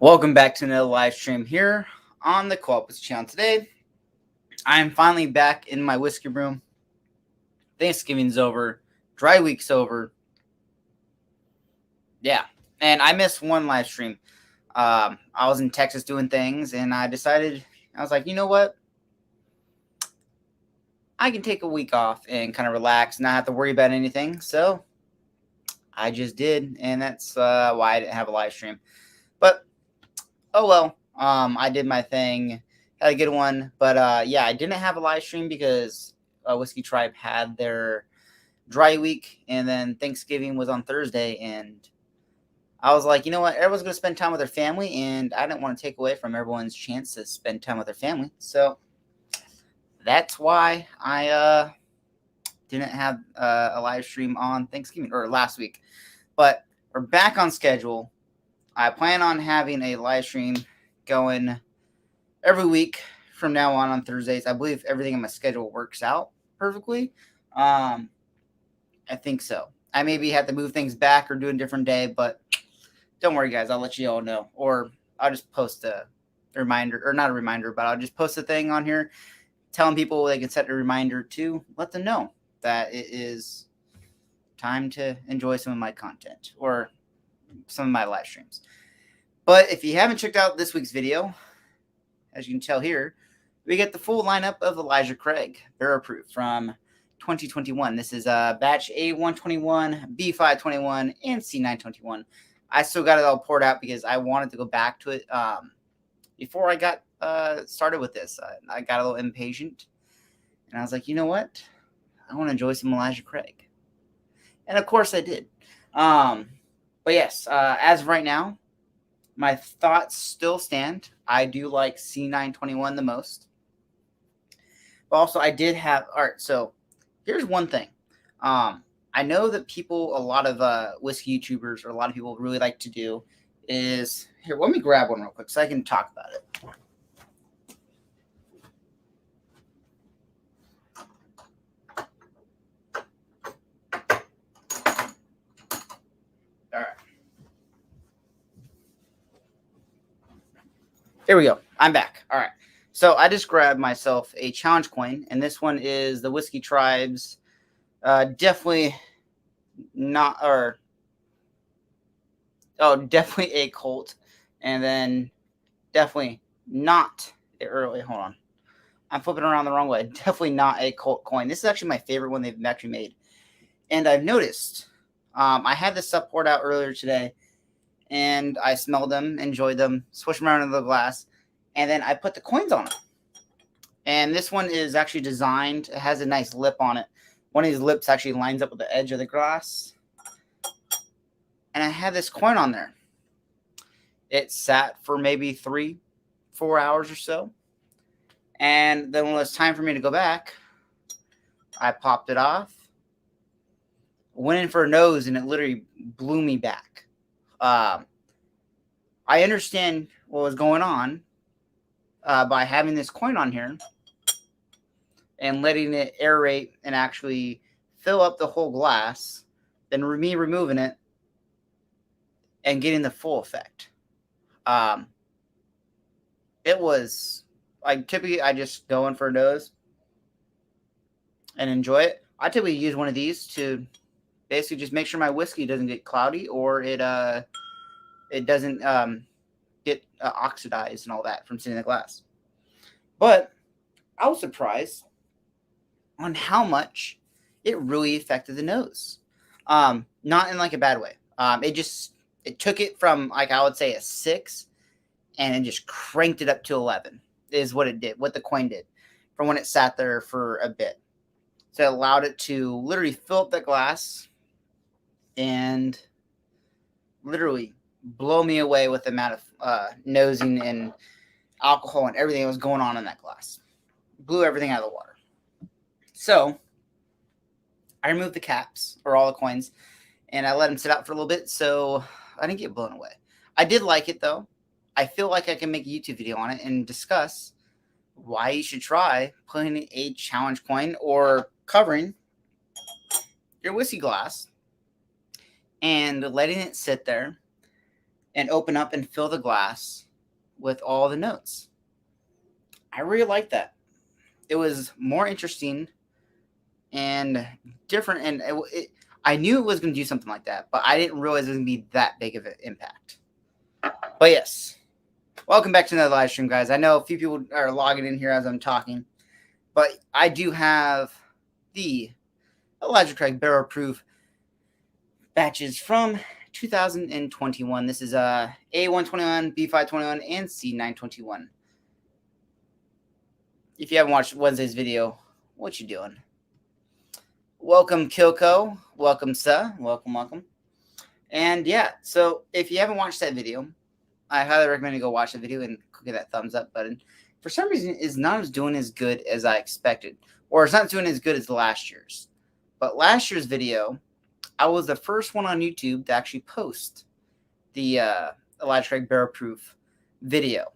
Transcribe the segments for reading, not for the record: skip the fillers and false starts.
Welcome back to another live stream here on the Co-op Whiskey channel. Today, I am finally back in my whiskey room. Thanksgiving's over. Dry week's over. Yeah, and I missed one live stream. I was in Texas doing things, and I was like, you know what? I can take a week off and kind of relax, not have to worry about anything. So I just did, and that's why I didn't have a live stream. But oh well. I did my thing, had a good one, but yeah, I didn't have a live stream because Whiskey Tribe had their dry week, and then Thanksgiving was on Thursday, and I was like, you know what, everyone's gonna spend time with their family, and I didn't want to take away from everyone's chance to spend time with their family, so that's why I didn't have a live stream on Thanksgiving or last week, but we're back on schedule. I plan on having a live stream going every week from now on Thursdays. I believe everything in my schedule works out perfectly. I think so. I maybe have to move things back or do a different day, but don't worry, guys. I'll let you all know. Or I'll just post a reminder, or not a reminder, but I'll just post a thing on here telling people they can set a reminder to let them know that it is time to enjoy some of my content or some of my live streams. But if you haven't checked out this week's video, as you can tell here, we get the full lineup of Elijah Craig, barrel proof from 2021. This is batch A121, B521, and C921. I still got it all poured out because I wanted to go back to it before I got started with this. I got a little impatient, and I was like, you know what? I want to enjoy some Elijah Craig. And of course I did. But yes, as of right now, my thoughts still stand. I do like C921 the most. But also, I did have art. So here's one thing. I know that a lot of whiskey YouTubers, or a lot of people really like to do is here. Let me grab one real quick so I can talk about it. All right. Here we go. I'm back. All right. So I just grabbed myself a challenge coin, and this one is the Whiskey Tribe's definitely not, or definitely a Colt, and then definitely not a early. Hold on, I'm flipping around the wrong way. Definitely not a Colt coin. This is actually my favorite one they've actually made, and I've noticed. I had this stuff poured out earlier today, and I smelled them, enjoyed them, swished them around in the glass, and then I put the coins on it. And this one is actually designed. It has a nice lip on it. One of these lips actually lines up with the edge of the glass. And I had this coin on there. It sat for maybe 3-4 hours or so. And then when it was time for me to go back, I popped it off, went in for a nose, and it literally blew me back. I understand what was going on by having this coin on here and letting it aerate and actually fill up the whole glass, then me removing it and getting the full effect. It was like typically I just go in for a nose and enjoy it. I typically use one of these to basically just make sure my whiskey doesn't get cloudy or it doesn't get oxidized and all that from sitting in the glass. But I was surprised on how much it really affected the nose. Not in like a bad way. It took it from, like, I would say a 6 and it just cranked it up to 11 is what it did, what the coin did from when it sat there for a bit. So it allowed it to literally fill up the glass and literally blow me away with the amount of nosing and alcohol and everything that was going on in that glass. Blew everything out of the water. So I removed the caps, or all the coins, and I let them sit out for a little bit, so I didn't get blown away. I did like it, though. I feel like I can make a YouTube video on it and discuss why you should try putting a challenge coin or covering your whiskey glass and letting it sit there and open up and fill the glass with all the notes. I really liked that. It was more interesting and different, and I knew it was going to do something like that, but I didn't realize it was going to be that big of an impact. But yes, welcome back to another live stream, guys. I know a few people are logging in here as I'm talking, but I do have the Elijah Craig Barrel Proof batches from 2021. This is A121, B521, and C921. If you haven't watched Wednesday's video, what you doing? Welcome, Kilco. Welcome, Sa. Welcome. And yeah, so if you haven't watched that video, I highly recommend you go watch the video and click that thumbs up button. For some reason, it's not doing as good as I expected, or it's not doing as good as last year's. But last year's video, I was the first one on YouTube to actually post the Elijah Craig Barrel Proof video,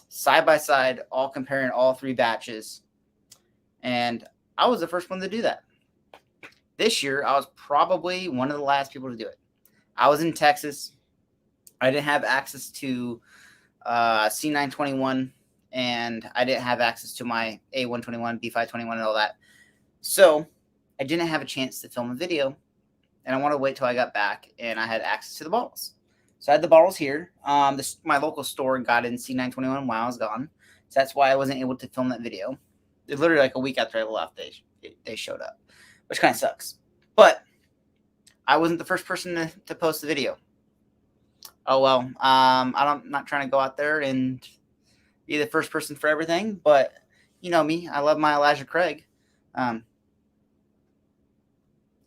side by side, all comparing all three batches, and I was the first one to do that. This year, I was probably one of the last people to do it. I was in Texas. I didn't have access to C921, and I didn't have access to my A121, B521, and all that. So I didn't have a chance to film a video, and I wanted to wait till I got back and I had access to the bottles. So I had the bottles here. My local store got in C921 while I was gone, so that's why I wasn't able to film that video. It was literally like a week after I left, they showed up, which kind of sucks. But I wasn't the first person to post the video. Oh well, I'm not trying to go out there and be the first person for everything, but you know me, I love my Elijah Craig.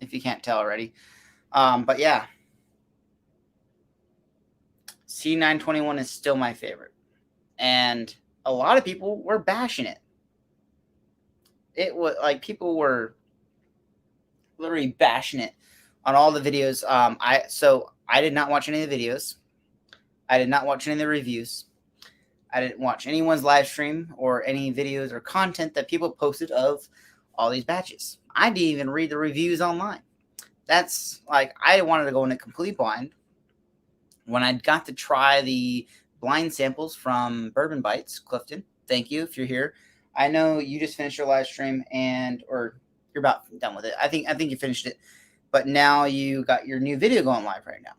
If you can't tell already, but yeah, C921 is still my favorite, and a lot of people were bashing it. It was like people were literally bashing it on all the videos. I did not watch any of the videos. I did not watch any of the reviews. I didn't watch anyone's live stream or any videos or content that people posted of all these batches. I didn't even read the reviews online. That's like, I wanted to go in it completely blind. When I got to try the blind samples from Bourbon Bites, Clifton, thank you if you're here. I know you just finished your live stream or you're about done with it. I think you finished it, but now you got your new video going live right now.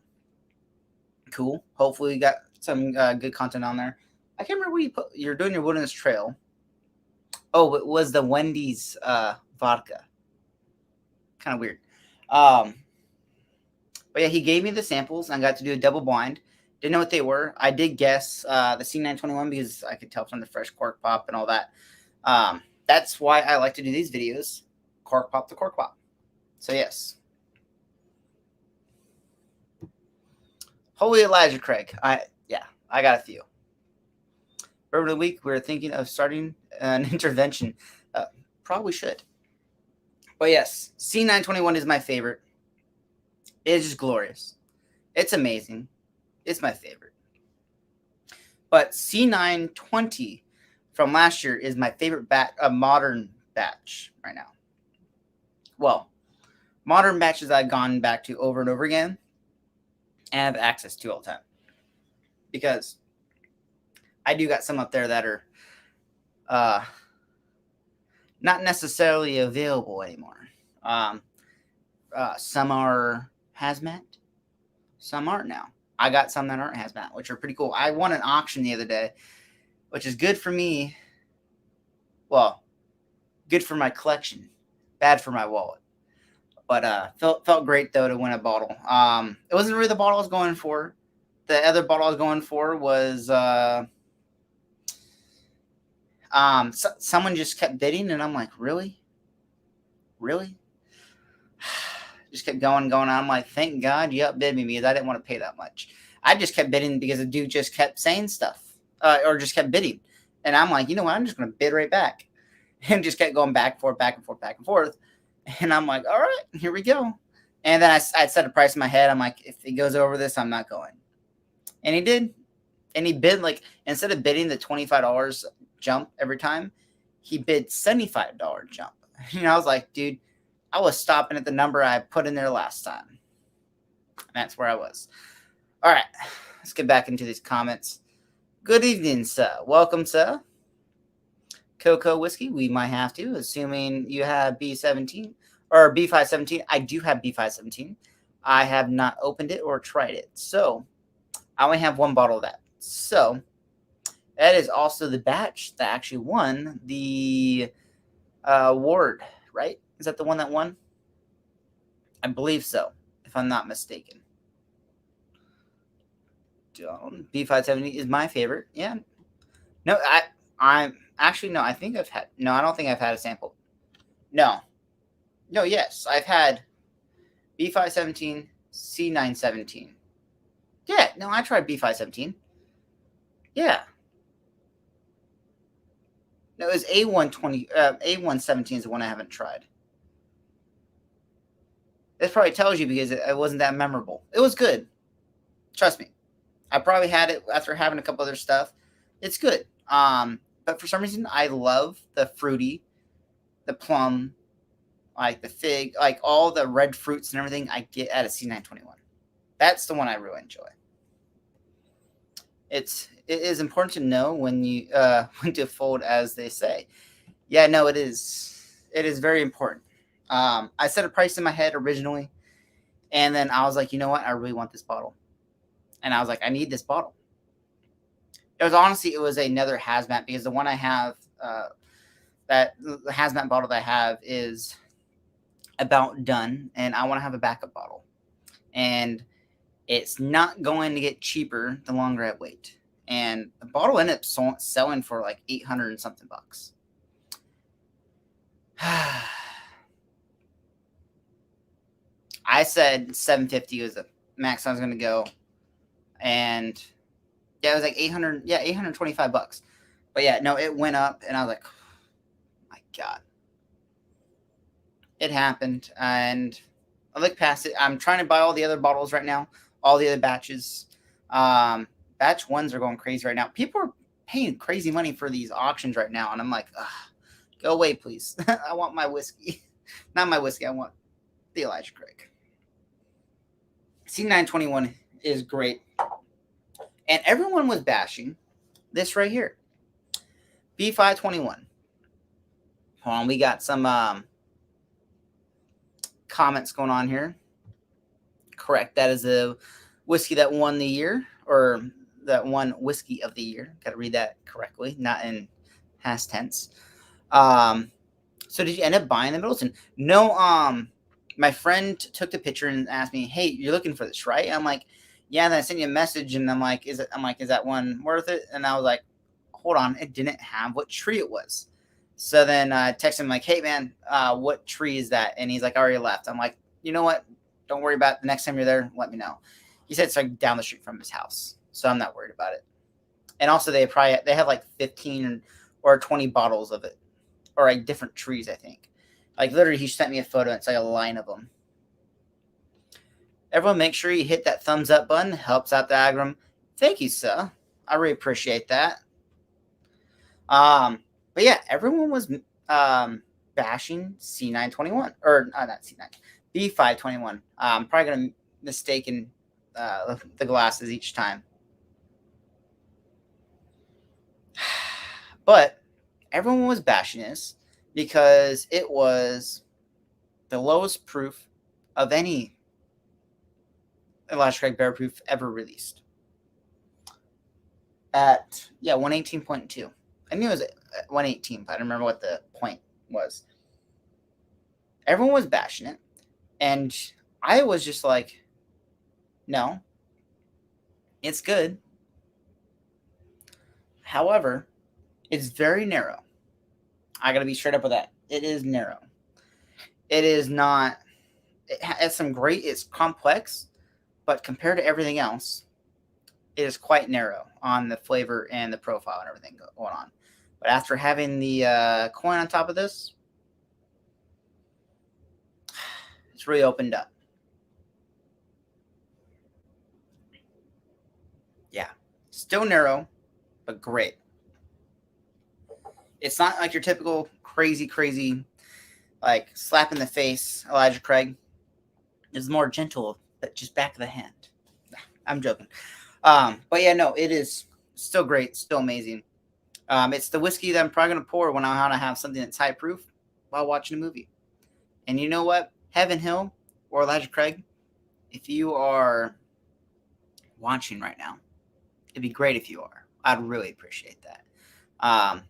Cool. Hopefully you got some good content on there. I can't remember what you're doing your Wilderness Trail. Oh, it was the Wendy's vodka. Kind of weird. But yeah, he gave me the samples. And I got to do a double blind. Didn't know what they were. I did guess the C921 because I could tell from the fresh cork pop and all that. That's why I like to do these videos. Cork pop to cork pop. So yes. Holy Elijah Craig. I got a few. Bourbon of the week, we're thinking of starting an intervention. Probably should. But yes, C921 is my favorite. It is just glorious. It's amazing. It's my favorite. But C920 from last year is my favorite modern batch right now. Well, modern batches I've gone back to over and over again and have access to all the time. Because I do got some up there that are not necessarily available anymore. Some are hazmat. Some aren't now. I got some that aren't hazmat, which are pretty cool. I won an auction the other day, which is good for me. Well, good for my collection. Bad for my wallet. But felt great, though, to win a bottle. It wasn't really the bottle I was going for. The other bottle I was going for was... someone just kept bidding, and I'm like, really? Just kept going on. I'm like, thank God you outbid me because I didn't want to pay that much. I just kept bidding because the dude just kept saying stuff or just kept bidding. And I'm like, you know what? I'm just going to bid right back. And just kept going back and forth. And I'm like, all right, here we go. And then I set a price in my head. I'm like, if he goes over this, I'm not going. And he did. And he bid, like, instead of bidding the $25 jump every time, he bid $75 jump. And I was like, dude, I was stopping at the number I put in there last time. And that's where I was. All right. let's get back into these comments. Good evening, sir. Welcome, sir. Cocoa whiskey, we might have to, assuming you have B17 or B517. I do have B517. I have not opened it or tried it. So I only have one bottle of that. So that is also the batch that actually won the award, right? Is that the one that won? I believe so, if I'm not mistaken. B570 is my favorite. Yeah. No, I'm actually no. I think I've had no. I don't think I've had a sample. No. Yes, I've had B517, C917. Yeah. No, I tried B517. Yeah. No, it was A120. A117 is the one I haven't tried. This probably tells you because it wasn't that memorable. It was good. Trust me. I probably had it after having a couple other stuff. It's good. But for some reason, I love the fruity, the plum, like the fig, like all the red fruits and everything I get at a C921. That's the one I really enjoy. It is important to know when you when to fold, as they say. Yeah, no, it is. It is very important. I set a price in my head originally, and then I was like, you know what? I really want this bottle, and I was like, I need this bottle. It was another hazmat because the one I have, that the hazmat bottle that I have is about done, and I want to have a backup bottle, and it's not going to get cheaper the longer I wait. And the bottle ended up selling for like 800 and something bucks. I said 750 was the max I was going to go, and yeah, it was like 800. Yeah, 825 bucks. But yeah, no, it went up, and I was like, oh my God, it happened. And I look past it. I'm trying to buy all the other bottles right now, all the other batches. Batch ones are going crazy right now. People are paying crazy money for these auctions right now, and I'm like, go away, please. I want my whiskey. Not my whiskey. I want the Elijah Craig. C921 is great. And everyone was bashing this right here. B521. Hold on, we got some comments going on here. Correct. That is a whiskey that won the year, or that won whiskey of the year. Got to read that correctly, not in past tense. So did you end up buying the Middleton? No, my friend took the picture and asked me, hey, you're looking for this, right? I'm like, yeah. And then I sent you a message, and I'm like, is that one worth it? And I was like, hold on, it didn't have what tree it was. So then I texted him like, hey man, what tree is that? And he's like, I already left. I'm like, you know what? Don't worry about it. The next time you're there, let me know. He said it's like down the street from his house, so I'm not worried about it. And also they have like 15 or 20 bottles of it, or like different trees, I think. Like literally, he sent me a photo. It's like a line of them. Everyone, make sure you hit that thumbs up button. Helps out the algorithm. Thank you, sir. I really appreciate that. But yeah, everyone was bashing C921, or not C9, B521. I'm probably gonna mistaken the glasses each time. But everyone was bashing this because it was the lowest proof of any Elijah Craig Barrel Proof ever released. At 118.2. I knew it was 118, but I don't remember what the point was. Everyone was bashing it, and I was just like, no, it's good. However, it's very narrow. I got to be straight up with that. It is narrow. It is not, it has some great, it's complex, but compared to everything else, it is quite narrow on the flavor and the profile and everything going on. But after having the coin on top of this, it's really opened up. Yeah. Still narrow, but great. It's not like your typical crazy, like slap in the face Elijah Craig. It's more gentle, but just back of the hand. I'm joking. But yeah, no, it is still great, still amazing. It's the whiskey that I'm probably gonna pour when I want to have something that's high proof while watching a movie. And you know what? Heaven Hill or Elijah Craig, if you are watching right now, it'd be great if you are. I'd really appreciate that. Um,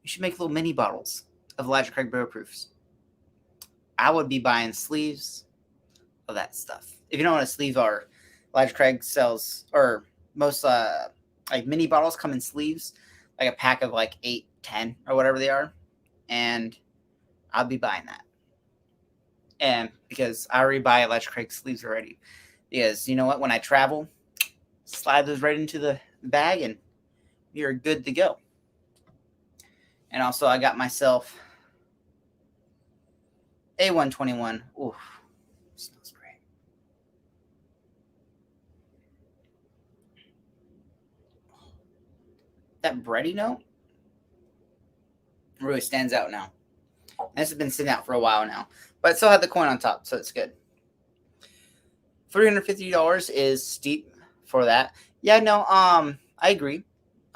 you should make little mini bottles of Elijah Craig Barrel Proofs. I would be buying sleeves of that stuff. If you don't know what a sleeve are, Elijah Craig sells, or most like mini bottles come in sleeves, like a pack of like 8, 10, or whatever they are. And I'll be buying that. And because I already buy Elijah Craig sleeves already. Because you know what? When I travel, slide those right into the bag and you're good to go. And also, I got myself A121. Ooh, smells great. That bready note really stands out now. And this has been sitting out for a while now, but it still had the coin on top, so it's good. $350 is steep for that. Yeah, no, I agree.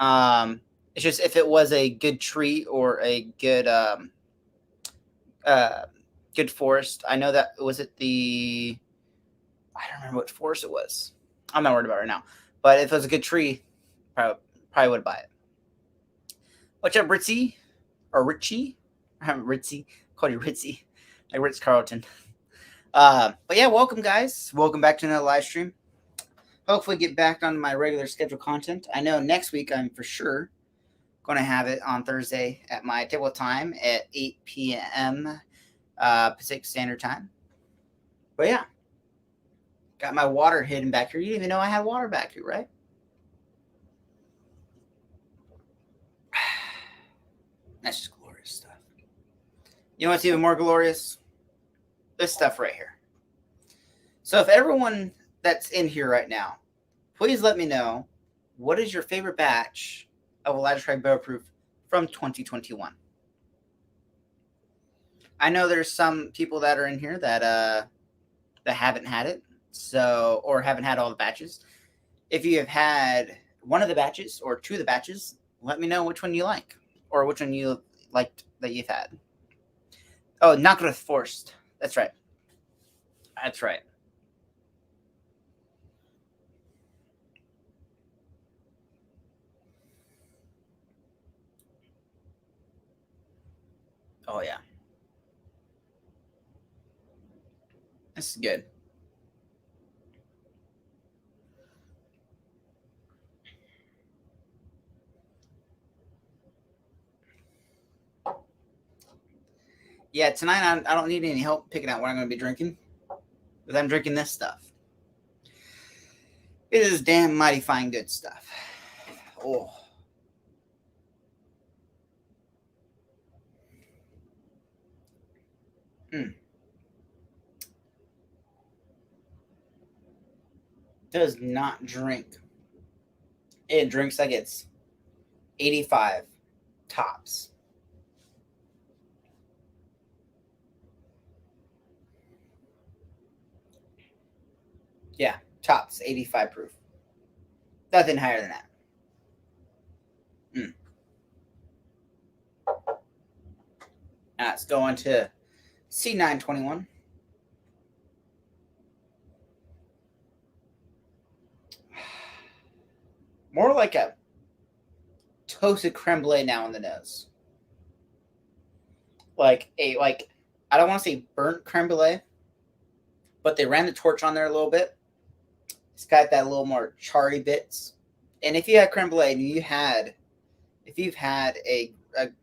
It's just if it was a good tree or a good good forest. I know that was it the I don't remember what forest it was. I'm not worried about it right now. But if it was a good tree, probably would buy it. What's up, Ritzy? Or Richie? I'm Ritzy. Call you Ritzy. Like Ritz Carlton. But yeah, welcome guys. Welcome back to another live stream. Hopefully get back on my regular scheduled content. I know next week I'm for sure going to have it on Thursday at my table time at 8 p.m. Pacific Standard Time. But yeah, got my water hidden back here. You didn't even know I had water back here, right? That's just glorious stuff. You know what's even more glorious? This stuff right here. So if everyone that's in here right now, please let me know what is your favorite batch of Elijah Craig Barrel Proof from 2021. I know there's some people that are in here that haven't had it, so or haven't had all the batches. If you have had one of the batches or two of the batches, let me know which one you like or which one you liked that you've had. Oh, Nacre Forest. That's right. That's right. Oh yeah. This is good. Yeah, tonight I don't need any help picking out what I'm going to be drinking because I'm drinking this stuff. It is damn mighty fine good stuff. Oh. Does not drink. It drinks like it's 85 tops. Yeah, tops 85 proof. Nothing higher than that. Now let's go on to C921. More like a toasted creme brulee now in the nose. Like I don't want to say burnt creme brulee, but they ran the torch on there a little bit. It's got that little more charry bits. And if you had creme brulee and if you've had a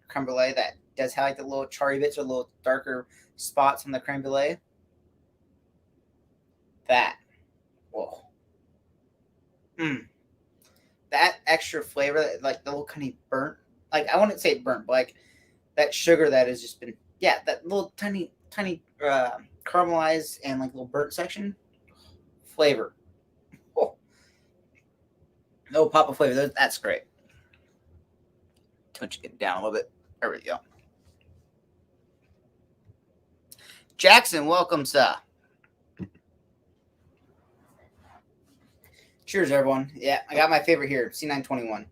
creme brulee that does have like the little charry bits or little darker spots on the creme brulee, that, whoa. That extra flavor, like the little kind of burnt, like I wouldn't say burnt, but like that sugar that has just been, yeah, that little tiny caramelized and like little burnt section flavor. Oh, no pop of flavor. That's great. Touch it down a little bit. There we go. Jackson, welcome, sir. Cheers, everyone. Yeah, I got my favorite here, C921.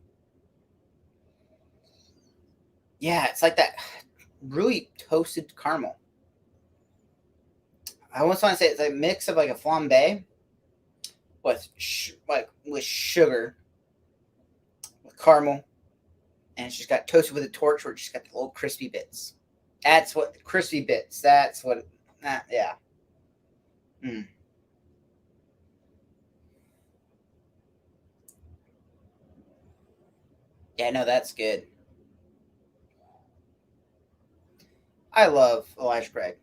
Yeah, it's like that really toasted caramel. I almost want to say it's a mix of like a flambe with with sugar, with caramel, and it's just got toasted with a torch where it's just got the little crispy bits. That's what crispy bits. That's what. Yeah. Mm. Yeah, no, that's good. I love Elijah Craig.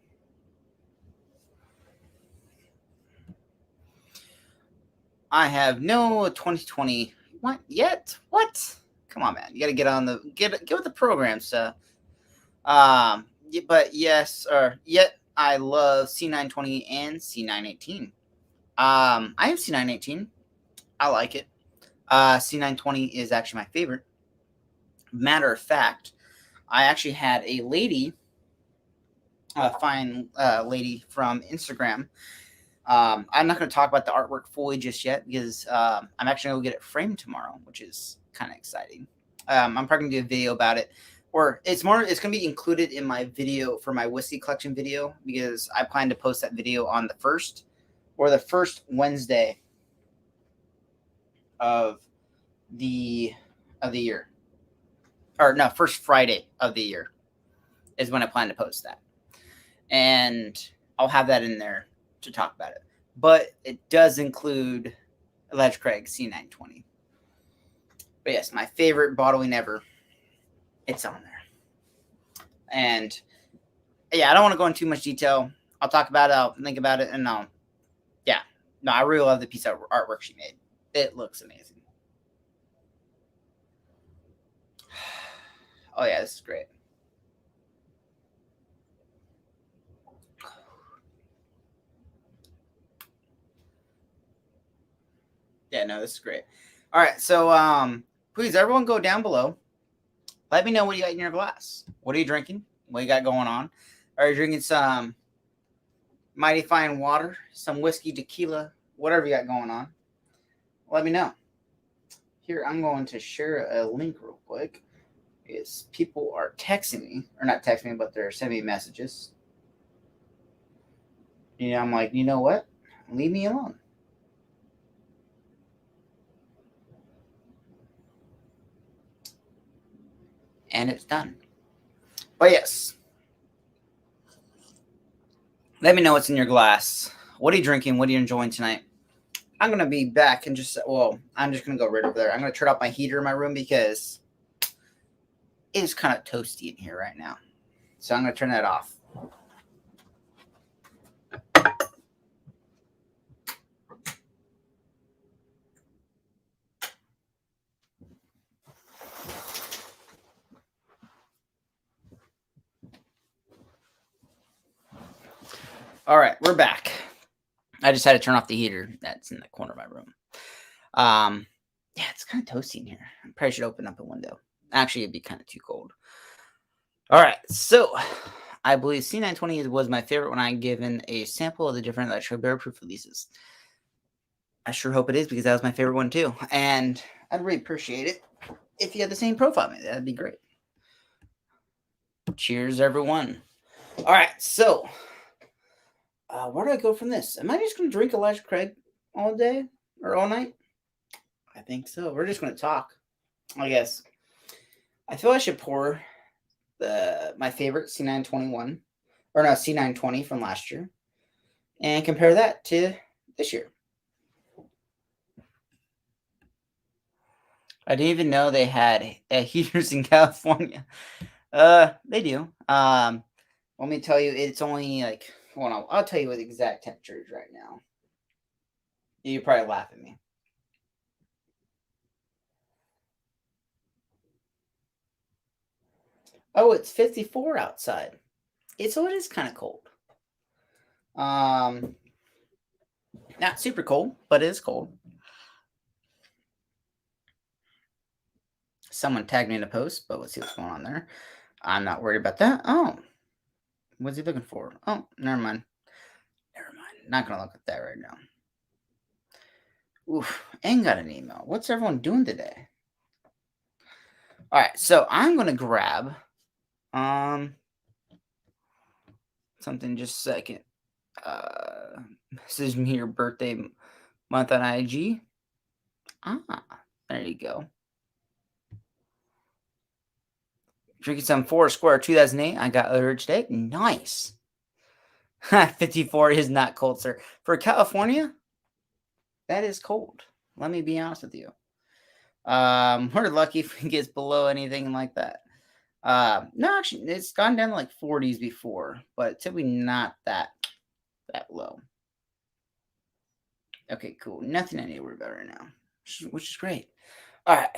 I have no 2020. What yet? What? Come on, man. You got to get on the get with the program stuff. But yes, or yet I love C920 and C918. I have C918. I like it. C920 is actually my favorite. Matter of fact, I actually had a lady, a fine lady from Instagram. I'm not going to talk about the artwork fully just yet because I'm actually going to get it framed tomorrow, which is kind of exciting. I'm probably going to do a video about it, or it's going to be included in my video for my whiskey collection video because I plan to post that video on the first Wednesday of the year, or no, first Friday of the year is when I plan to post that, and I'll have that in there to talk about it. But it does include Elijah Craig C920. But yes, my favorite bottling ever. It's on there. And yeah, I don't want to go into too much detail. I'll talk about it, I'll think about it, and yeah. No, I really love the piece of artwork she made. It looks amazing. Oh yeah, this is great. Yeah, no, this is great. All right, so please everyone go down below. Let me know what you got in your glass. What are you drinking? What you got going on? Are you drinking some mighty fine water, some whiskey, tequila, whatever you got going on? Let me know. Here, I'm going to share a link real quick. Is people are texting me, or not texting me, but they're sending me messages. I'm like, you know what? Leave me alone. And it's done. But yes, let me know what's in your glass. What are you drinking? What are you enjoying tonight? I'm going to be back and I'm just going to go right over there. I'm going to turn off my heater in my room because it is kind of toasty in here right now. So I'm going to turn that off. All right, we're back. I just had to turn off the heater that's in the corner of my room. Yeah, it's kind of toasty in here. I probably should open up a window. Actually, it'd be kind of too cold. All right, so I believe C920 was my favorite when I given a sample of the different Electro Barrel Proof releases. I sure hope it is because that was my favorite one too. And I'd really appreciate it if you had the same profile. That'd be great. Cheers, everyone. All right, so where do I go from this? Am I just going to drink Elijah Craig all day or all night? I think so. We're just going to talk, I guess. I feel I should pour my favorite C921, or no, C920 from last year, and compare that to this year. I didn't even know they had heaters in California. They do. Let me tell you, it's only like, hold on, I'll tell you what the exact temperature is right now. You probably laugh at me. Oh, it's 54 outside. So it is kind of cold. Not super cold, but it is cold. Someone tagged me in a post, but let's see what's going on there. I'm not worried about that. Oh, what's he looking for? Oh, never mind. Never mind. Not gonna look at that right now. Oof, and got an email. What's everyone doing today? All right, so I'm gonna grab something just a second. Message me your birthday month on IG. There you go. Drinking some Foursquare 2008. I got earlier today. Nice. 54 is not cold, sir. For California, that is cold. Let me be honest with you. We're lucky if it gets below anything like that. No, actually, it's gone down to like 40s before, but typically not that low. Okay, cool. Nothing I need to worry about right now, which is great. All right.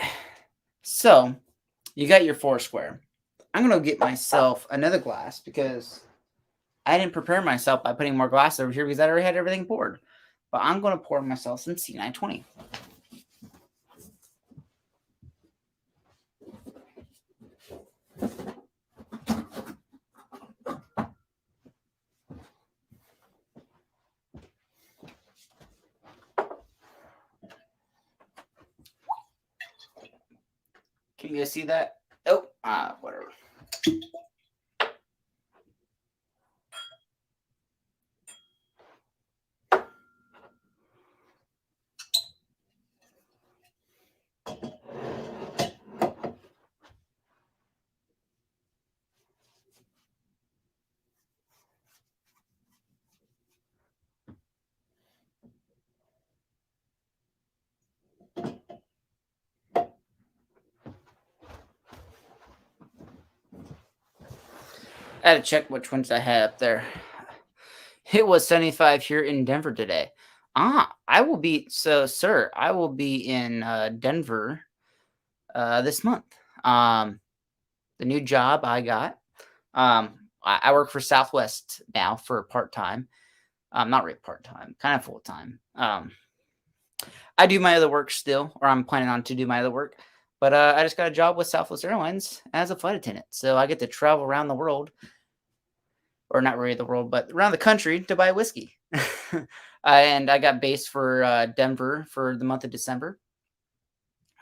So you got your Foursquare. I'm gonna get myself another glass because I didn't prepare myself by putting more glass over here because I already had everything poured. But I'm gonna pour myself some C920. Can you guys see that? Oh, whatever. I had to check which ones I had up there. It was 75 here in Denver today. I will be, so sir, I will be in Denver this month. The new job I got. I work for Southwest now for part-time. Not really part-time, kind of full-time. I do my other work still, or I'm planning on to do my other work. But I just got a job with Southwest Airlines as a flight attendant. So I get to travel around the world, or not really the world, but around the country to buy whiskey. And I got based for Denver for the month of December.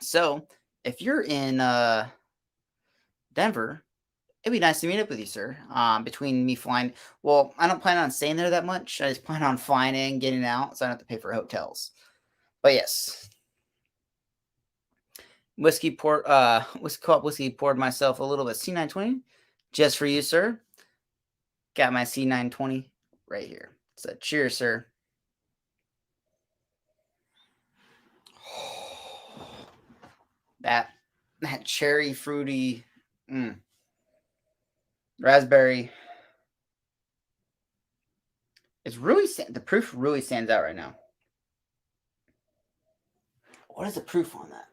So if you're in Denver, it'd be nice to meet up with you, sir. Between me flying, well, I don't plan on staying there that much. I just plan on flying in, getting out, so I don't have to pay for hotels. But yes, whiskey poured myself a little bit C920 just for you, sir. Got my C920 right here. So cheers, sir. That cherry fruity raspberry. It's really the proof really stands out right now. What is the proof on that?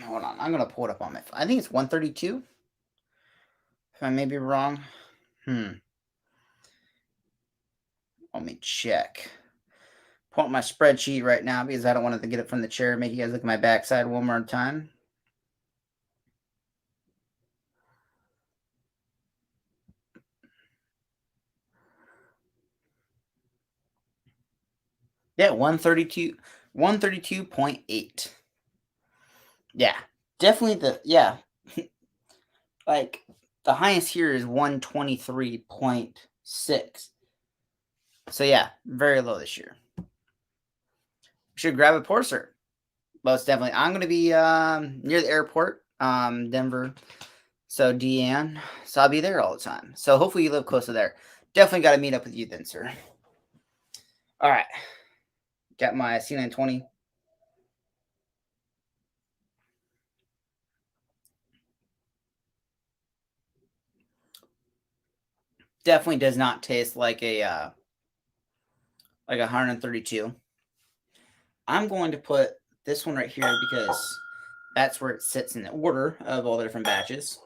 Hold on, I'm gonna pull it up on my phone. I think it's 132. If I may be wrong. Let me check. Pull up my spreadsheet right now because I don't want to get it from the chair. Make you guys look at my backside one more time. Yeah, 132, 132.8. Yeah, definitely like the highest here is 123.6. So yeah, very low this year. Should grab a pour, sir. Most definitely. I'm going to be near the airport, Denver. So Deanne, so I'll be there all the time. So hopefully you live close to there. Definitely got to meet up with you then, sir. All right. Got my C920. Definitely does not taste like a 132. I'm going to put this one right here because that's where it sits in the order of all the different batches.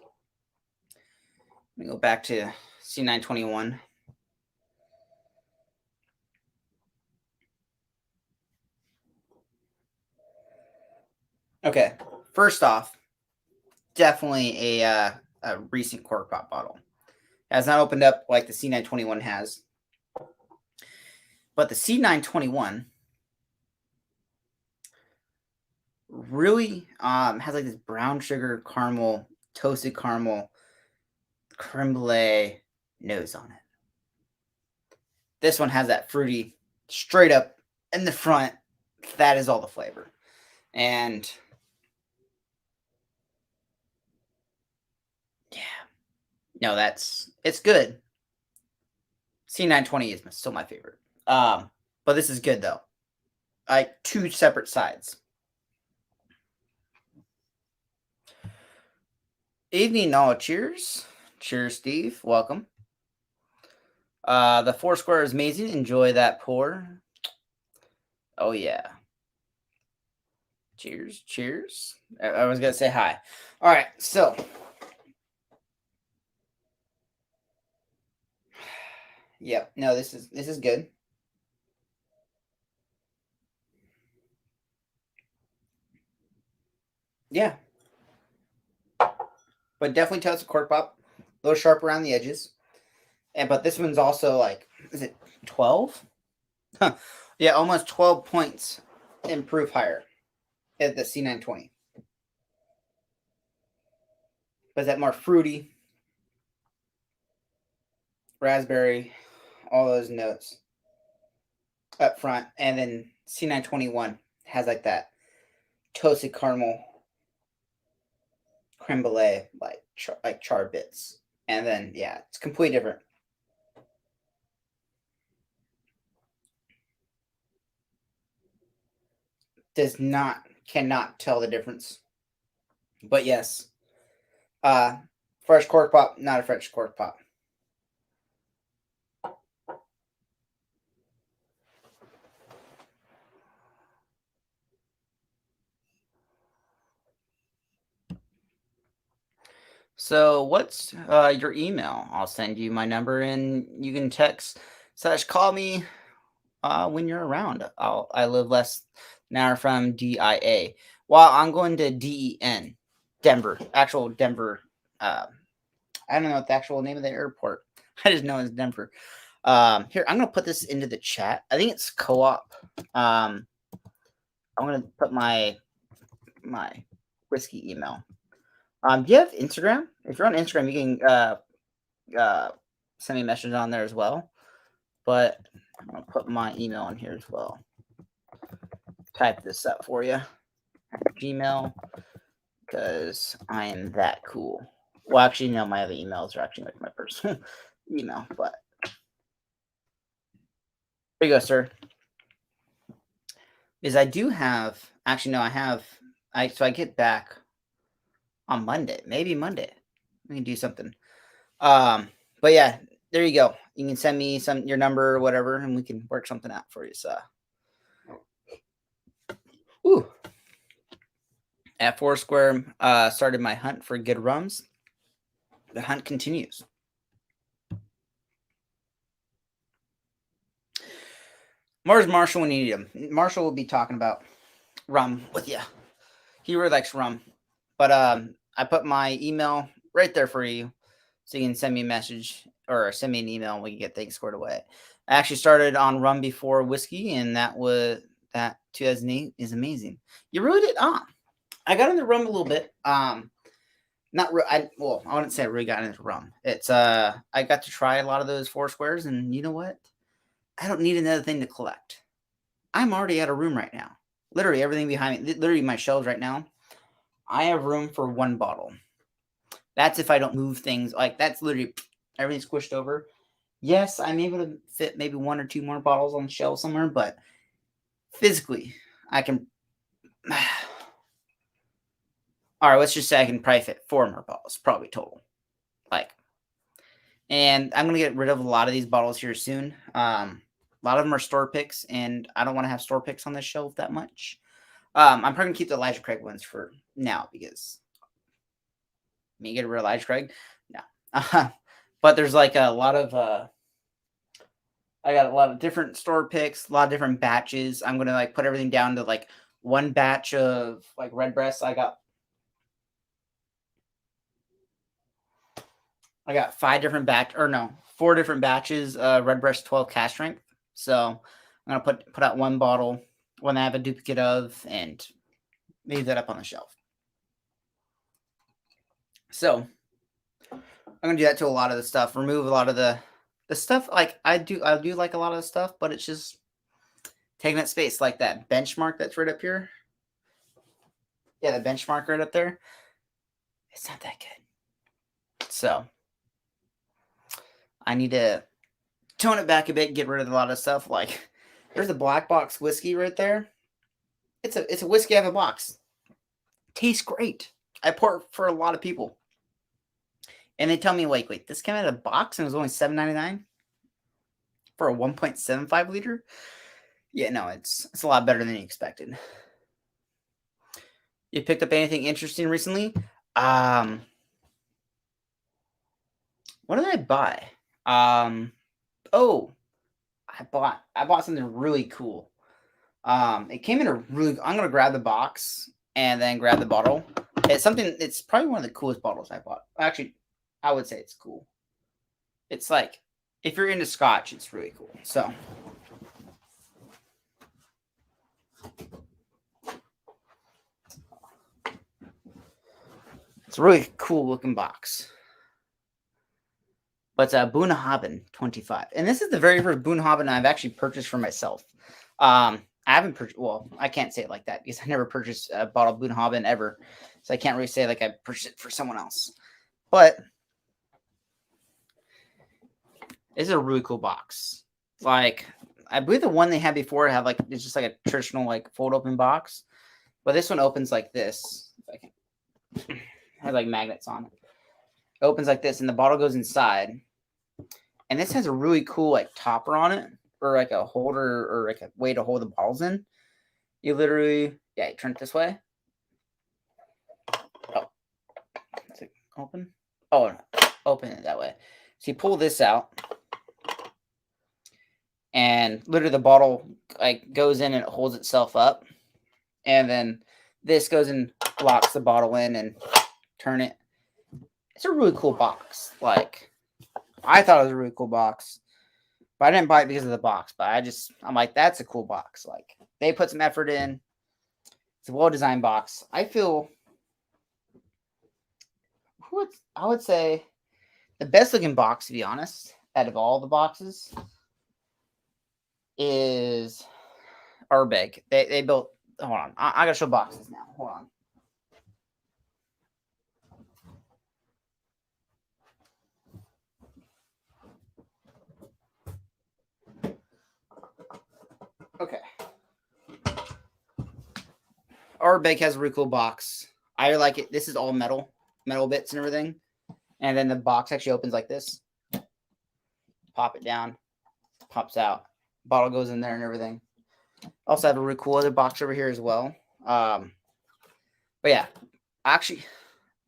Let me go back to C921. Okay, first off, definitely a recent cork pop bottle. It has not opened up like the C921 has. But the C921 really has like this brown sugar caramel, toasted caramel, creme brulee nose on it. This one has that fruity straight up in the front. That is all the flavor. And yeah, no, it's good. C920 is still my favorite. But this is good though. Like two separate sides. Evening all, cheers. Cheers, Steve. Welcome. The Foursquare is amazing. Enjoy that pour. Oh yeah. Cheers. Cheers. I was gonna say hi. All right, so yep. No, this is good. Yeah. But definitely toast the cork pop. A little sharp around the edges. And but this one's also like, is it 12? Huh. Yeah, almost 12 points improve higher at the C920. But that more fruity, raspberry, all those notes up front. And then C921 has like that toasted caramel creme brulee, like char bits. And then yeah, it's completely different. Cannot tell the difference. But yes, fresh cork pop, not a fresh cork pop. So what's your email? I'll send you my number and you can text / call me when you're around. I live less an hour from DIA. Well, I'm going to DEN, Denver, actual Denver. I don't know what the actual name of the airport. I just know it's Denver. Here, I'm gonna put this into the chat. I think it's co-op. I'm gonna put my whiskey email. Do you have Instagram? If you're on Instagram, you can send me a message on there as well. But I'm gonna put my email in here as well. Type this up for you. Gmail, because I am that cool. Well, actually, no, my other emails are actually like my personal email. But there you go, sir. Is I do have actually no, I have I get back on Monday, maybe Monday. We can do something. But yeah, there you go. You can send me your number or whatever, and we can work something out for you. So, ooh, at Foursquare, started my hunt for good rums. The hunt continues. Where's Marshall when you need him? Marshall will be talking about rum with you. He really likes rum. But I put my email right there for you, so you can send me a message or send me an email and we can get things squared away. I actually started on rum before whiskey, and that 2008 is amazing. You really did. I got into rum a little bit. Not re- I well, I wouldn't say I really got into rum. It's I got to try a lot of those Foursquares, and you know what? I don't need another thing to collect. I'm already at a room right now. Literally everything behind me, literally my shelves right now. I have room for one bottle. That's if I don't move things. Like that's literally everything squished over. Yes, I'm able to fit maybe one or two more bottles on the shelf somewhere, but physically, I can. All right, let's just say I can probably fit 4 more bottles, probably total. And I'm gonna get rid of a lot of these bottles here soon. A lot of them are store picks, and I don't want to have store picks on this shelf that much. I'm probably gonna keep the Elijah Craig ones for now because me get rid of Elijah Craig, no. But there's like a lot of I got a lot of different store picks, a lot of different batches. I'm gonna like put everything down to like one batch of like Redbreast. I got 4 different batches, Redbreast 12 cask strength. So I'm gonna put out one bottle, one I have a duplicate of, and leave that up on the shelf. So I'm gonna do that to a lot of the stuff. Remove a lot of the stuff. Like I do like a lot of the stuff, but it's just taking up space. Like that benchmark that's right up here. Yeah, the benchmark right up there. It's not that good. So I need to tone it back a bit, get rid of a lot of stuff. Like there's a black box whiskey right there. It's a whiskey out of a box. Tastes great. I pour it for a lot of people. And they tell me, like, wait, this came out of a box and it was only $7.99 for a 1.75 liter? Yeah, no, it's a lot better than you expected. You picked up anything interesting recently? What did I buy? Oh, I bought something really cool. It came in a really. I'm gonna grab the box and then grab the bottle. It's probably one of the coolest bottles I bought. Actually, I would say it's cool. It's like if you're into Scotch, it's really cool. So. It's a really cool looking box. But Bunnahabhain 25. And this is the very first Bunnahabhain I've actually purchased for myself. I haven't purchased, well, I can't say it like that because I never purchased a bottle of Bunnahabhain ever. So I can't really say like I purchased it for someone else. But this is a really cool box. Like, I believe the one they had before had like, it's just like a traditional like fold open box. But this one opens like this. It has like magnets on it. It opens like this and the bottle goes inside. And this has a really cool like topper on it, or like a holder, or like a way to hold the bottles in. You literally, yeah, you turn it this way. Oh, is it open? Oh, no. Open it that way. So you pull this out, and literally the bottle like goes in and it holds itself up, and then this goes and locks the bottle in and turn it. It's a really cool box. Like, I thought it was a really cool box, but I didn't buy it because of the box. But I'm like, that's a cool box. Like, they put some effort in. It's a well-designed box. I would say the best-looking box, to be honest, out of all the boxes, is Ardbeg. They built. Hold on, I gotta show boxes now. Hold on. Okay. Ardbeg has a really cool box. I like it. This is all metal bits and everything. And then the box actually opens like this. Pop it down, pops out. Bottle goes in there and everything. Also have a really cool other box over here as well. But yeah, actually,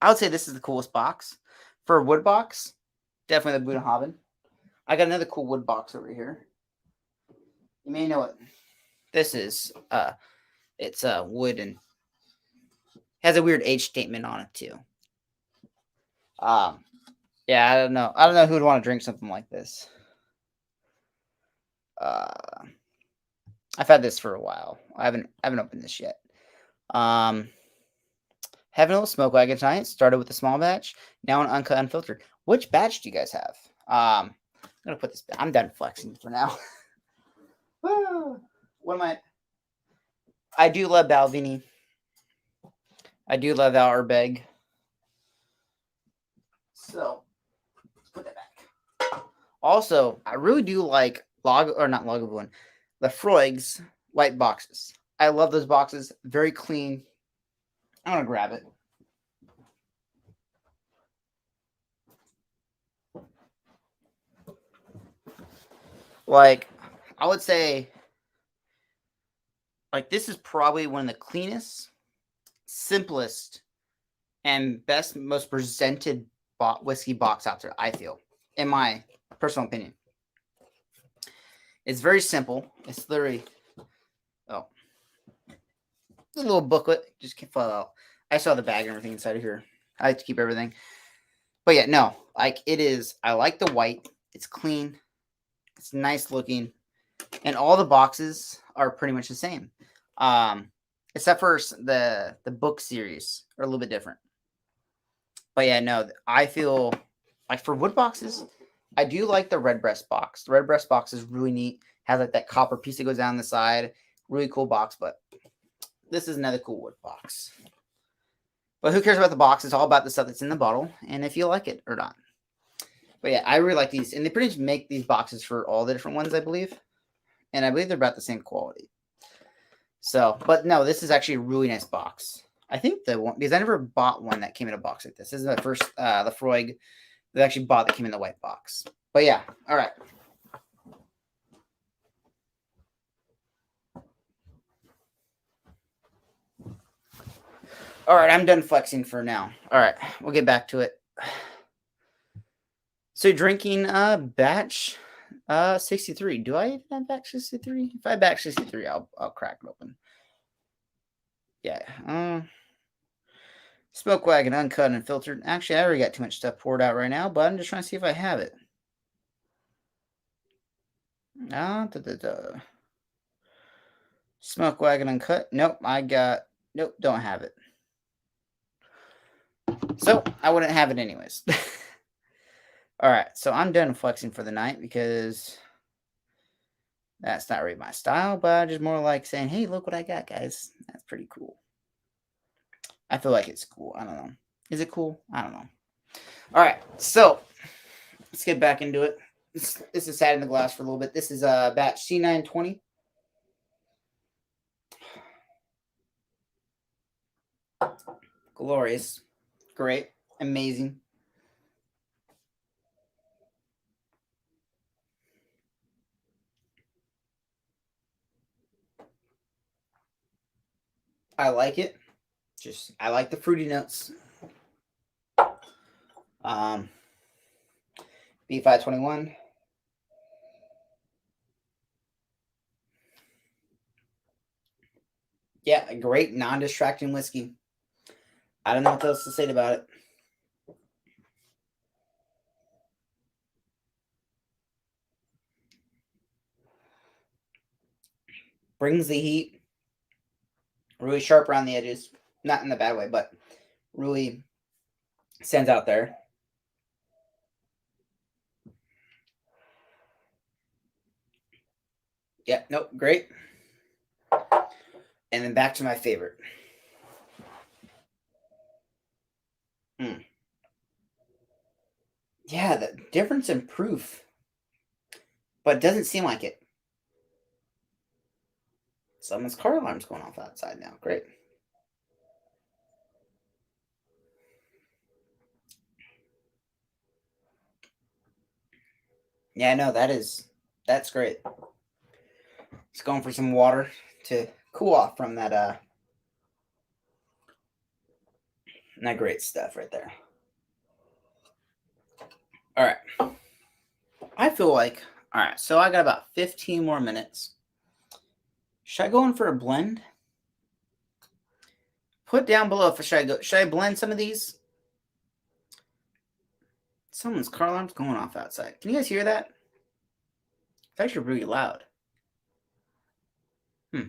I would say this is the coolest box. For a wood box, definitely the Bunnahabhain. I got another cool wood box over here. You may know what this is. It's wood and has a weird age statement on it too. Yeah, I don't know. I don't know who would want to drink something like this. I've had this for a while. I haven't opened this yet. Having a little smoke wagon tonight. Started with a small batch. Now an uncut, unfiltered. Which batch do you guys have? I'm gonna put this. I'm done flexing for now. What am I? I do love Balvenie. I do love Ardbeg. So let's put that back. Also, I really do like Lagavulin, the Freud's white boxes. I love those boxes. Very clean. I'm gonna grab it. Like, I would say, like, this is probably one of the cleanest, simplest, and best, most presented whiskey box out there, I feel, in my personal opinion. It's very simple. It's literally, oh, a little booklet. Just can't fall out. I saw the bag and everything inside of here. I like to keep everything. But yeah, no, like it is. I like the white. It's clean. It's nice looking. and all the boxes are pretty much the same, except for the book series are a little bit different. But yeah, no, I feel like for wood boxes, I do like the red breast box. The red breast box is really neat. Has like that copper piece that goes down the side. Really cool box, but this is another cool wood box. But who cares about the box? It's all about the stuff that's in the bottle and if you like it or not. But yeah, I really like these. And they pretty much make these boxes for all the different ones, I believe. And I believe they're about the same quality. So, but no, this is actually a really nice box. I think the one, because I never bought one that came in a box like this. This is my first Lefroy that I actually bought that came in the white box. But yeah, all right. All right, I'm done flexing for now. All right, we'll get back to it. So drinking batch 63. Do I even have batch 63? If I have batch 63, I'll crack it open. Yeah. Smoke Wagon, uncut and filtered. Actually, I already got too much stuff poured out right now, but I'm just trying to see if I have it. Smoke Wagon, uncut. Nope, nope, don't have it. So I wouldn't have it anyways. All right, so I'm done flexing for the night because that's not really my style, but I just more like saying, hey, look what I got, guys. That's pretty cool. I feel like it's cool. I don't know. Is it cool? I don't know. All right, so let's get back into it. This is sat in the glass for a little bit. This is batch C920. Glorious. Great. Amazing. I like it. I like the fruity notes. B521. Yeah, a great non-distracting whiskey. I don't know what else to say about it. Brings the heat. Really sharp around the edges. Not in a bad way, but really stands out there. Yeah, nope, great. And then back to my favorite. Yeah, the difference in proof, but it doesn't seem like it. Someone's car alarm's going off outside now. Great. Yeah, no, that's great. Just going for some water to cool off from that great stuff right there. All right. I feel like, all right, so I got about 15 more minutes. Should I go in for a blend? Put down below if should I blend some of these? Someone's car alarm's going off outside. Can you guys hear that? It's actually really loud. All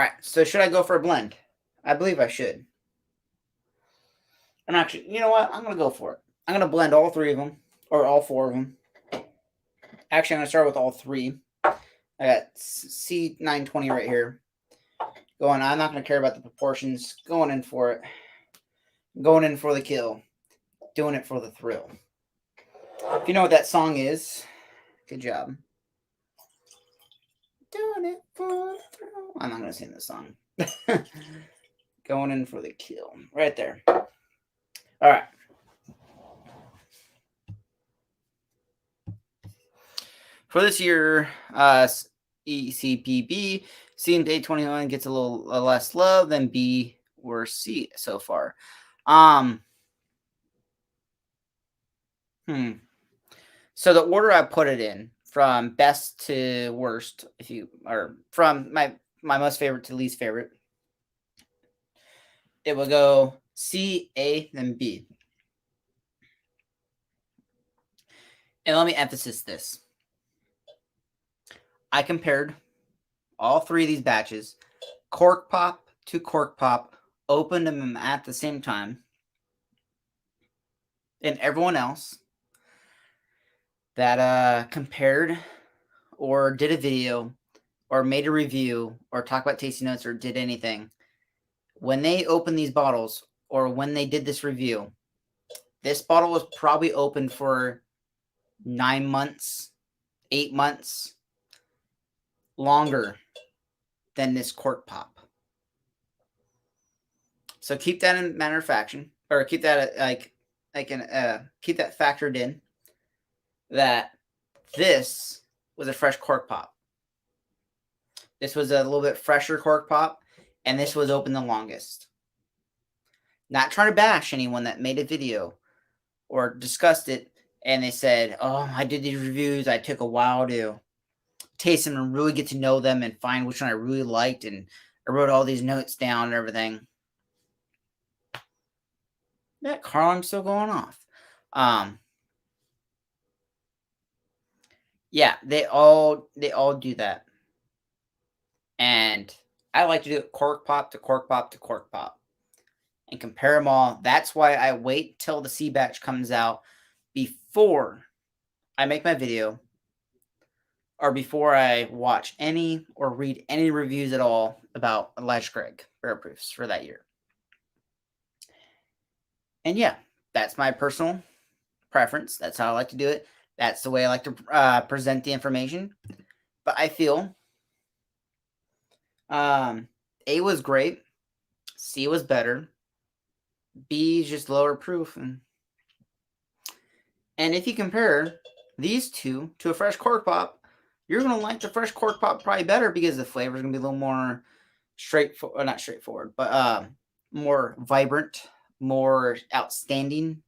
right, so should I go for a blend? I believe I should. And actually, you know what? I'm going to go for it. I'm going to blend all three of them, or all four of them. Actually, I'm going to start with all three. I got C920 right here. I'm not going to care about the proportions. Going in for it. Going in for the kill. Doing it for the thrill. If you know what that song is, good job. Doing it for the thrill. I'm not going to sing this song. Going in for the kill. Right there. All right. For this year, ECPB, C and A21 gets a little less love than B or C so far. So the order I put it in from best to worst, or from my most favorite to least favorite, it will go C, A, then B. And let me emphasize this. I compared all three of these batches, cork pop to cork pop, opened them at the same time, and everyone else that compared or did a video or made a review or talked about tasting notes or did anything, when they opened these bottles or when they did this review, this bottle was probably open for 9 months, 8 months, longer than this cork pop. So keep that in matter of faction, or keep that keep that factored in, that this was a fresh cork pop. This was a little bit fresher cork pop, and this was open the longest. Not trying to bash anyone that made a video or discussed it, and they said, "Oh, I did these reviews. I took a while to taste them and really get to know them and find which one I really liked, and I wrote all these notes down and everything." That car alarm's still going off. Yeah, they all do that. And I like to do it cork pop to cork pop to cork pop and compare them all. That's why I wait till the C batch comes out before I make my video or before I watch any or read any reviews at all about Elijah Craig Barrel Proofs for that year. And yeah, that's my personal preference. That's how I like to do it. That's the way I like to present the information. But I feel A was great, C was better, B is just lower proof. And if you compare these two to a fresh cork pop, you're going to like the fresh cork pop probably better because the flavor is going to be a little more straightforward, not straightforward, but more vibrant, more outstanding,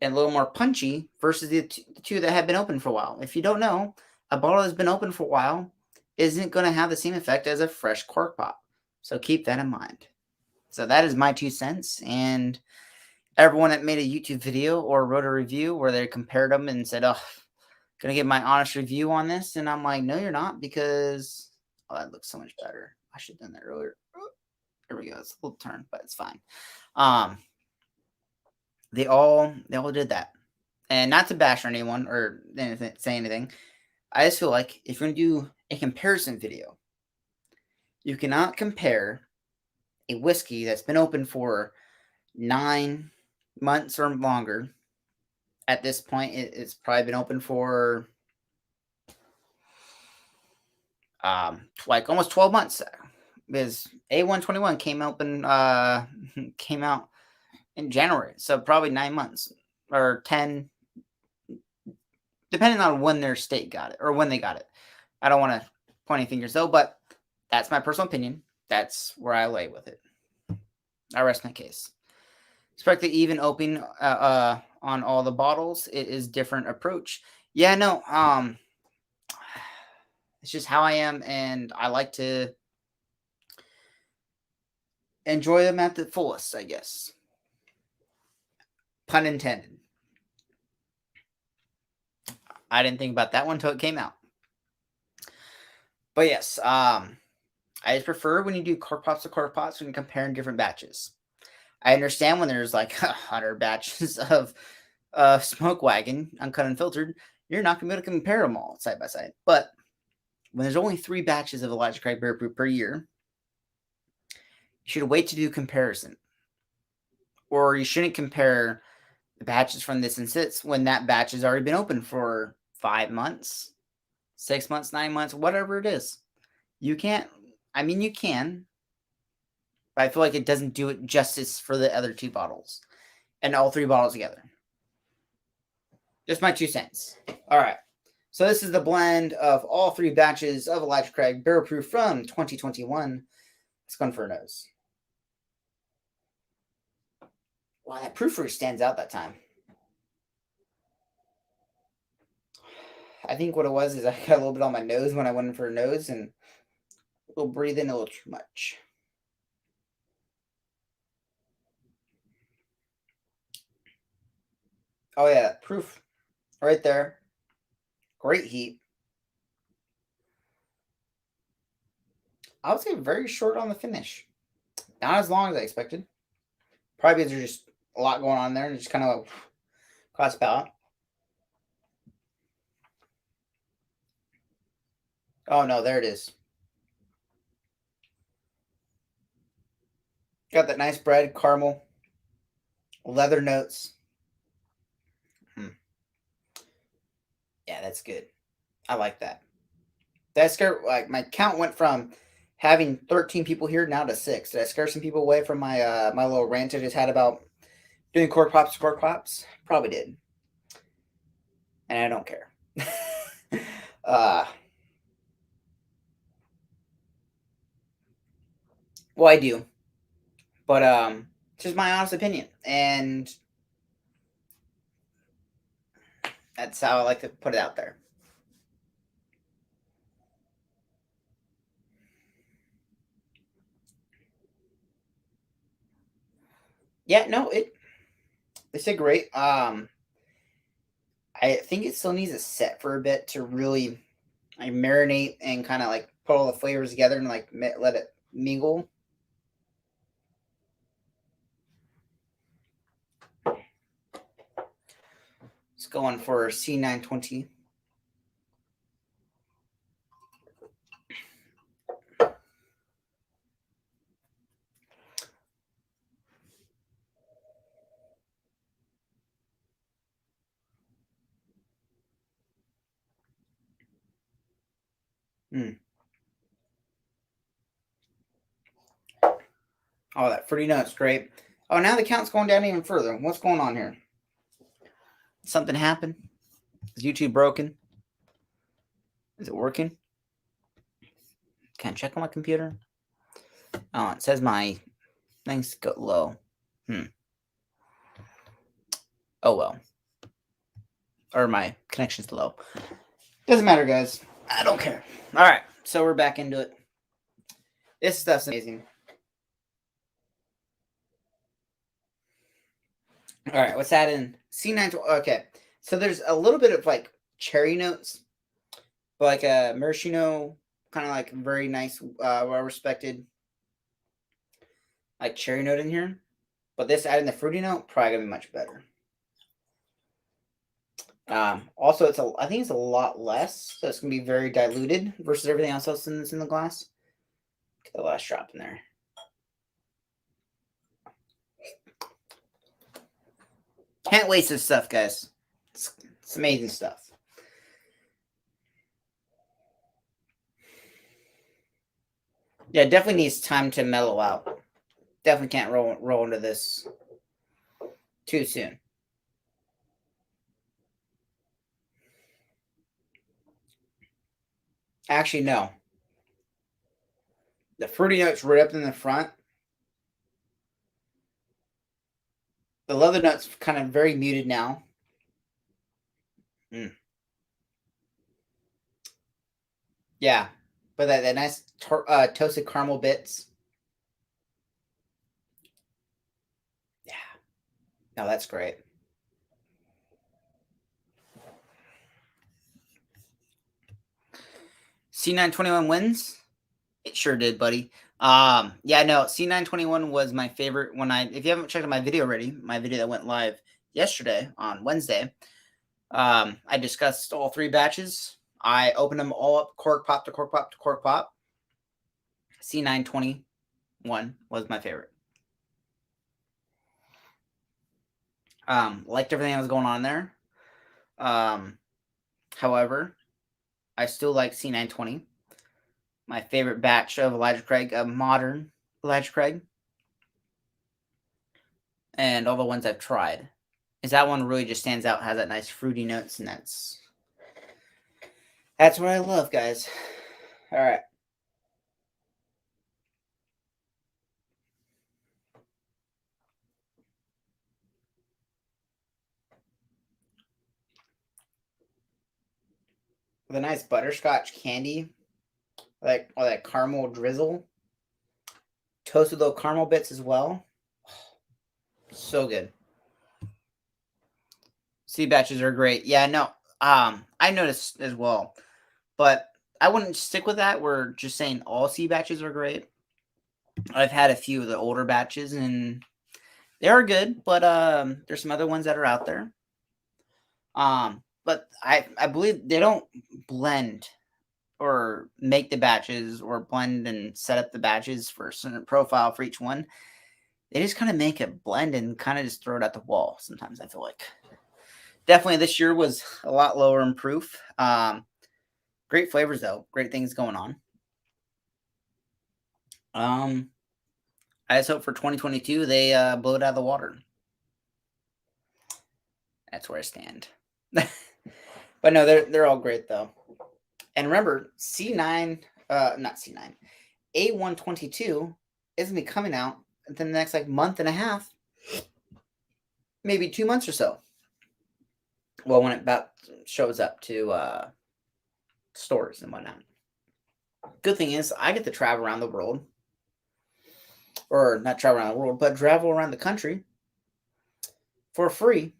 and a little more punchy versus the two that have been open for a while. If you don't know, a bottle that's been open for a while isn't going to have the same effect as a fresh cork pop. So keep that in mind. So that is my 2 cents. And everyone that made a YouTube video or wrote a review where they compared them and said, "Oh, gonna get my honest review on this," and I'm like, "No, you're not, because that looks so much better. I should have done that earlier." There we go. It's a little turn, but it's fine. They all did that, and not to bash anyone or say anything. I just feel like if you're gonna do a comparison video, you cannot compare a whiskey that's been open for 9 months or longer. At this point, it's probably been open for like almost 12 months, because A121 came out in January, so probably 9 months or 10, depending on when their state got it or when they got it. I don't want to point any fingers though, but that's my personal opinion. That's where I lay with it. I rest my case. Expect the even opening on all the bottles. It is different approach. Yeah, no. It's just how I am, and I like to enjoy them at the fullest, I guess. Pun intended. I didn't think about that one until it came out. But yes, I just prefer when you do cork pops to cork pops when you're comparing different batches. I understand when there's like 100 batches of Smoke Wagon, uncut and filtered, you're not going to be able to compare them all side by side. But when there's only 3 batches of Elijah Craig Barrel Proof per year, you should wait to do comparison. Or you shouldn't compare the batches from this and sits when that batch has already been open for 5 months, 6 months, 9 months, whatever it is. You can't, I mean, you can, but I feel like it doesn't do it justice for the other 2 bottles and all 3 bottles together. Just my 2 cents. All right. So this is the blend of all 3 batches of Elijah Craig Barrel Proof from 2021. It's going for a nose. Wow, that proof fruit stands out that time. I think what it was is I got a little bit on my nose when I went in for a nose, and we'll breathe in a little too much. Oh yeah, proof right there. Great heat. I would say very short on the finish. Not as long as I expected. Probably because there's just a lot going on there and just kind of like cross palate. Oh no, there it is. Got that nice bread, caramel, leather notes. Yeah, that's good. I like that. That scared like my count went from having 13 people here now to 6. Did I scare some people away from my my little rant I just had about doing cork pops, cork pops? Probably did. And I don't care. Well, I do. But it's just my honest opinion. And that's how I like to put it out there. Yeah, no, it's a great. I think it still needs to set for a bit to really like marinate and kind of like put all the flavors together and like let it mingle. It's going for C920. Mm. Oh, that fruity nut's great. Oh, now the count's going down even further. What's going on here? Something happened? Is YouTube broken? Is it working? Can I check on my computer? Oh, it says my things go low. Oh well. Or my connection's low. Doesn't matter, guys. I don't care. All right, so we're back into it. This stuff's amazing. All right, what's that in C9? Okay, so there's a little bit of like cherry notes, but like a maraschino, kind of like very nice, well respected, like cherry note in here. But this adding the fruity note probably gonna be much better. Also, I think it's a lot less, so it's gonna be very diluted versus everything else that's in the glass. Get the last drop in there. Can't waste this stuff, guys. It's amazing stuff. Yeah, definitely needs time to mellow out. Definitely can't roll into this too soon. Actually, no. The fruity notes right up in the front. The leather nuts kind of very muted now. Yeah, but that nice toasted caramel bits. Yeah, no, that's great. C921 wins. It sure did, buddy. Yeah, no, C921 was my favorite when if you haven't checked out my video already, my video that went live yesterday on Wednesday, I discussed all 3 batches. I opened them all up, cork pop to cork pop to cork pop. C921 was my favorite. Liked everything that was going on there. However, I still like C920. My favorite batch of Elijah Craig, a modern Elijah Craig. And all the ones I've tried. Is that one really just stands out, has that nice fruity notes, and that's what I love, guys. All right. With a nice butterscotch candy, like all that caramel drizzle, toasted little caramel bits as well. So good. C batches are great. Yeah, no. I noticed as well, but I wouldn't stick with that. We're just saying all seed batches are great. I've had a few of the older batches and they are good, but there's some other ones that are out there. But I believe they don't blend or make the batches or blend and set up the batches for a certain profile for each one. They just kind of make a blend and kind of just throw it at the wall. Sometimes I feel like definitely this year was a lot lower in proof. Great flavors though, great things going on. I just hope for 2022 they blow it out of the water. That's where I stand. But no, they're all great though. And remember, C9, not C9, A122 is gonna be coming out within the next like month and a half, maybe 2 months or so. Well, when it about shows up to stores and whatnot. Good thing is I get to travel around the world, or not travel around the world, but travel around the country for free.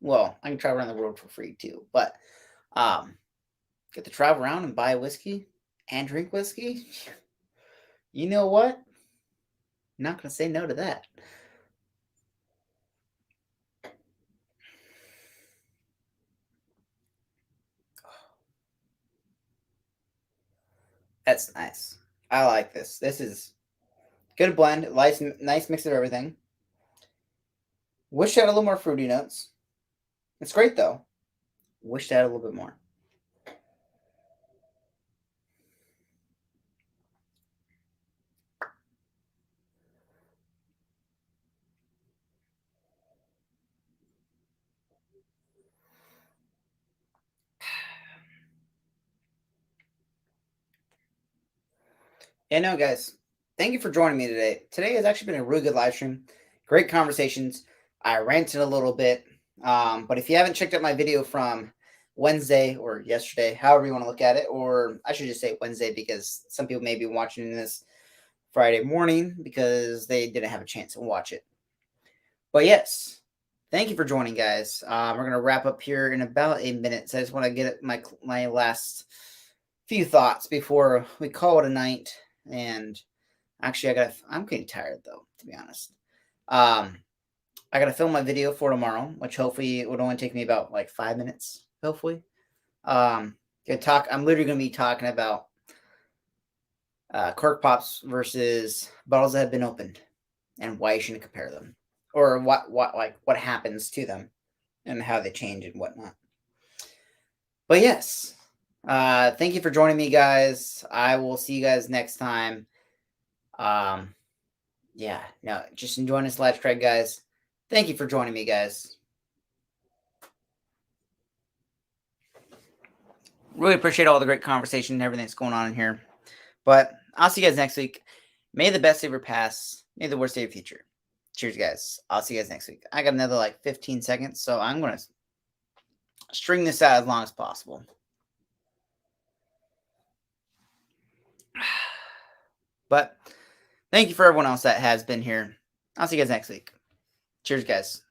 Well, I can travel around the world for free too, but get to travel around and buy whiskey and drink whiskey. You know what? I'm not going to say no to that. That's nice. I like this. This is good blend. Nice mix of everything. Wish it had a little more fruity notes. It's great though. Wish it had a little bit more. Yeah, no, guys. Thank you for joining me today. Today has actually been a really good live stream. Great conversations. I ranted a little bit. But if you haven't checked out my video from Wednesday or yesterday, however you want to look at it, or I should just say Wednesday because some people may be watching this Friday morning because they didn't have a chance to watch it. But yes, thank you for joining, guys. We're gonna wrap up here in about a minute. So I just want to get my last few thoughts before we call it a night. And actually, I'm getting tired though, to be honest. I gotta film my video for tomorrow, which hopefully it would only take me about like 5 minutes. Hopefully, I'm literally gonna be talking about cork pops versus bottles that have been opened and why you shouldn't compare them, or what happens to them and how they change and whatnot. But yes, thank you for joining me, guys. I will see you guys next time. Yeah, no, just enjoying this live stream, guys. Thank you for joining me, guys. Really appreciate all the great conversation and everything that's going on in here. But I'll see you guys next week. May the best ever pass. May the worst day of future. Cheers, guys. I'll see you guys next week. I got another like 15 seconds, so I'm going to string this out as long as possible. But thank you for everyone else that has been here. I'll see you guys next week. Cheers, guys.